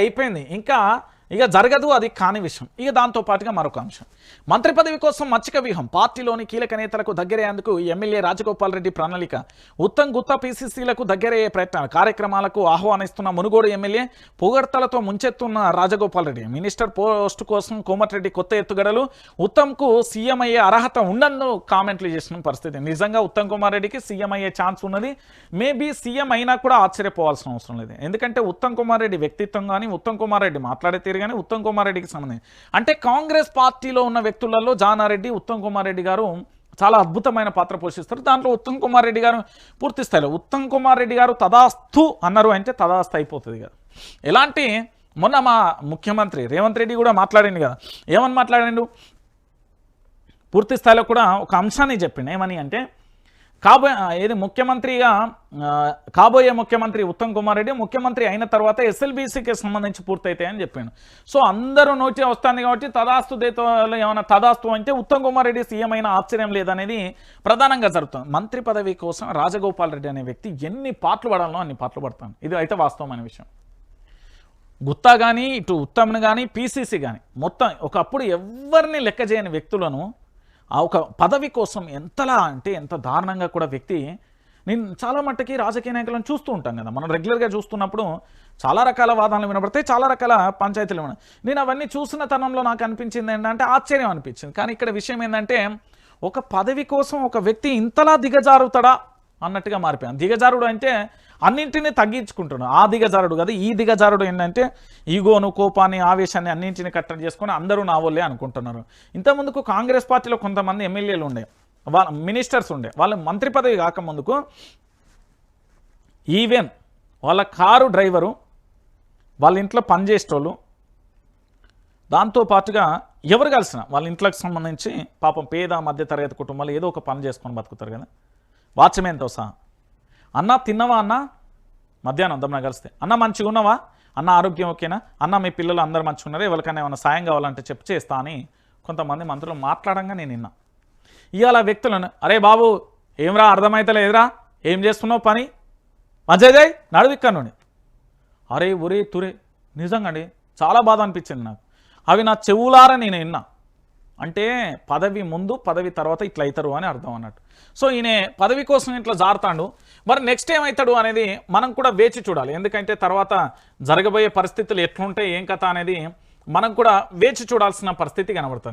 అయిపోయింది. ఇంకా ఇక జరగదు, అది కాని విషయం. ఇక దాంతో పాటుగా మరొక అంశం, మంత్రి పదవి కోసం మచ్చిక వ్యూహం. పార్టీలోని కీలక నేతలకు దగ్గరయ్యేందుకు ఎమ్మెల్యే రాజగోపాల్ రెడ్డి ప్రణాళిక. ఉత్తమ్ గుత్తా పీసీసీలకు దగ్గరయ్యే ప్రయత్నాలు. కార్యక్రమాలకు ఆహ్వానిస్తున్న మునుగోడు ఎమ్మెల్యే. పొగడ్తలతో ముంచెత్తున్న రాజగోపాల్ రెడ్డి. మినిస్టర్ పోస్టు కోసం కోమటిరెడ్డి కొత్త ఎత్తుగడలు. ఉత్తమ్కు సీఎం అయ్యే అర్హత ఉండను కామెంట్లు చేసిన పరిస్థితి. నిజంగా ఉత్తమ్ కుమార్ రెడ్డికి సీఎం అయ్యే ఛాన్స్ ఉన్నది. మేబీ సీఎం అయినా కూడా ఆశ్చర్యపోవాల్సిన అవసరం లేదు. ఎందుకంటే ఉత్తమ్ కుమార్ రెడ్డి వ్యక్తిత్వం కానీ, ఉత్తమ్ కుమార్ రెడ్డి మాట్లాడే తీరు కానీ, ఉత్తమ్ కుమార్ రెడ్డికి సంబంధించి అంటే కాంగ్రెస్ పార్టీలో ఉన్న వ్యక్తులలో జానారెడ్డి, ఉత్తమ్ కుమార్ రెడ్డి గారు చాలా అద్భుతమైన పాత్ర పోషిస్తారు. దాంట్లో ఉత్తమ్ కుమార్ రెడ్డి గారు పూర్తి స్థాయిలో ఉత్తమ్ కుమార్ రెడ్డి గారు తదాస్తు అన్నారు అంటే తదాస్తు అయిపోతుంది కదా. ఎలాంటి మొన్న మా ముఖ్యమంత్రి రేవంత్ రెడ్డి కూడా మాట్లాడిండు కదా. ఏమని మాట్లాడిండు? పూర్తి స్థాయిలో కూడా ఒక అంశాన్ని చెప్పిండు. ఏమని అంటే ముఖ్యమంత్రిగా కాబోయే ముఖ్యమంత్రి ఉత్తమ్ కుమార్ రెడ్డి ముఖ్యమంత్రి అయిన తర్వాత ఎస్ఎల్బీసీకి సంబంధించి పూర్తయితాయని చెప్పాను. సో అందరూ నోటి వస్తుంది కాబట్టి తదాస్తు దేతో ఏమైనా తదాస్తు అంటే ఉత్తమ్ కుమార్ రెడ్డి సీఎం అయినా ఆశ్చర్యం లేదనేది ప్రధానంగా జరుగుతుంది. మంత్రి పదవి కోసం రాజగోపాల్ రెడ్డి అనే వ్యక్తి ఎన్ని పాటలు పడాలనో అన్ని పాటలు పడతాను. ఇది అయితే వాస్తవమైన విషయం. గుత్తా కానీ, ఇటు ఉత్తమ్ని కానీ, పీసీసీ కానీ మొత్తం ఒకప్పుడు ఎవరిని లెక్క చేయని వ్యక్తులను ఆ ఒక పదవి కోసం ఎంతలా అంటే ఎంత దారుణంగా కూడా వ్యక్తి. నేను చాలా మట్టుకి రాజకీయ నాయకులను చూస్తూ ఉంటాం కదా, మనం రెగ్యులర్గా చూస్తున్నప్పుడు చాలా రకాల వాదనలు వినబడతాయి, చాలా రకాల పంచాయతీలు విన. నేను అవన్నీ చూసిన తరుణంలో నాకు అనిపించింది ఏంటంటే ఆశ్చర్యం అనిపించింది. కానీ ఇక్కడ విషయం ఏంటంటే ఒక పదవి కోసం ఒక వ్యక్తి ఇంతలా దిగజారుతాడా అన్నట్టుగా మారిపోయాను. దిగజారుడు అంటే అన్నింటినీ తగ్గించుకుంటున్నాడు. ఆ దిగజారుడు కదా, ఈ దిగజారుడు ఏంటంటే ఈగోను, కోపాన్ని, ఆవేశాన్ని అన్నింటినీ కట్టడి చేసుకొని అందరూ నా వాళ్ళే అనుకుంటున్నారు. ఇంతకుముందుకు కాంగ్రెస్ పార్టీలో కొంతమంది ఎమ్మెల్యేలు ఉండే, వాళ్ళ మినిస్టర్స్ ఉండే, వాళ్ళ మంత్రి పదవి కాకముందుకు ఈవెన్ వాళ్ళ కారు డ్రైవరు, వాళ్ళ ఇంట్లో పనిచేసేటోళ్ళు, దాంతోపాటుగా ఎవరు కలిసిన వాళ్ళ ఇంట్లోకి సంబంధించి పాపం పేద మధ్యతరగతి కుటుంబాలు ఏదో ఒక పని చేసుకొని బతుకుతారు కదా, వాచ్మెన్తో సహా. అన్న తిన్నవా అన్న, మధ్యాహ్నం దమ్మన కలిస్తే అన్న మంచిగా ఉన్నావా అన్న, ఆరోగ్యం ఓకేనా అన్న, మీ పిల్లలు అందరూ మంచిగా ఉన్నారా, ఎవరికైనా ఏమైనా సాయం కావాలంటే చెప్పి చేస్తా అని కొంతమంది మంత్రులు మాట్లాడంగా నేను విన్నా. ఇవాళ వ్యక్తులను అరే బాబు ఏమరా అర్థమైతలేదురా, ఏం చేస్తున్నావు పని, మజయ్ నడువిక్కనుండి, అరే ఒరే తురే, నిజంగా అండి చాలా బాధ అనిపించింది నాకు. అవి నా చెవులారా నేను విన్నా. అంటే పదవి ముందు పదవి తర్వాత ఇట్లా అవుతారు అని అర్థం అన్నట్టు. సో ఈయన పదవి కోసం ఇట్లా జారుతాడు. మరి నెక్స్ట్ ఏమవుతాడు అనేది మనం కూడా వేచి చూడాలి. ఎందుకంటే తర్వాత జరగబోయే పరిస్థితులు ఎట్లుంటాయి, ఏం కథ అనేది మనం కూడా వేచి చూడాల్సిన పరిస్థితి కనబడుతుంది.